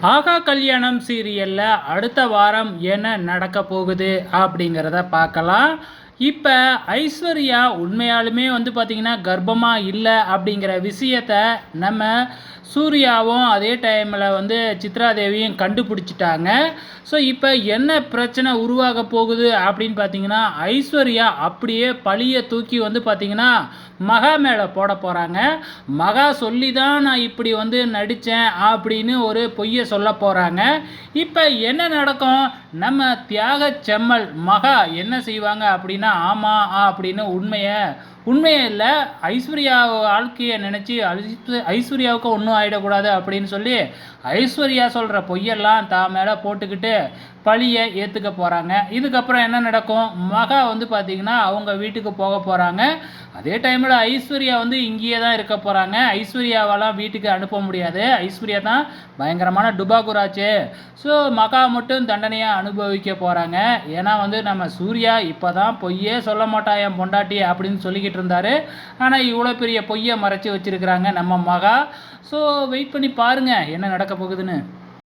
ஆகா கல்யாணம் சீரியல்ல அடுத்த வாரம் என்ன நடக்க போகுது அப்படிங்கிறத பார்க்கலாம். இப்ப ஐஸ்வர்யா உண்மையாலுமே பார்த்தீங்கன்னா, கர்ப்பமா இல்ல அப்படிங்கிற விஷயத்த நம்ம சூர்யாவும், அதே டைம்ல சித்ரா தேவியும் கண்டுபிடிச்சுட்டாங்க. ஸோ இப்ப என்ன பிரச்சனை உருவாக போகுது அப்படின்னு பார்த்தீங்கன்னா, ஐஸ்வர்யா அப்படியே பழிய தூக்கி பார்த்தீங்கன்னா, மகா மேல போட போறாங்க. மகா சொல்லி தான் நான் இப்படி நடிச்சேன் அப்படின்னு ஒரு பொய்ய சொல்ல போறாங்க. இப்ப என்ன நடக்கும்? நம்ம தியாக செம்மல் மகா என்ன செய்வாங்க அப்படின்னா, ஆமா அப்படின்னு உண்மையே இல்ல. ஐஸ்வர்யா வாழ்க்கைய நினைச்சு ஐஸ்வர்யாவுக்கு ஒன்றும் ஆயிடக்கூடாது அப்படின்னு சொல்லி, ஐஸ்வர்யா சொல்ற பொய்யெல்லாம் தான் மேல போட்டுக்கிட்டு பழிய ஏத்துக்க போறாங்க. இதுக்கப்புறம் என்ன நடக்கும்? மகா பார்த்தீங்கன்னா, அவங்க வீட்டுக்கு போக போறாங்க. அதே டைம்ல ஐஸ்வர்யா இங்கேயே தான் இருக்க போறாங்க. ஐஸ்வர்யாவெல்லாம் வீட்டுக்கு அனுப்ப முடியாது. ஐஸ்வர்யா தான் பயங்கரமான டுபாகுராச்சே. ஸோ மகா மட்டும் தண்டனையா அனுபவிக்க போறாங்க. ஏன்னா நம்ம சூர்யா இப்பதான் பொய்யே சொல்ல மாட்டா என் பொண்டாட்டி அப்படின்னு சொல்லிக்கிட்டு இருந்தாரு. ஆனா இவ்வளோ பெரிய பொய்யை மறைச்சு வச்சிருக்கிறாங்க நம்ம மகா. ஸோ வெயிட் பண்ணி பாருங்க என்ன நடக்க போகுதுன்னு.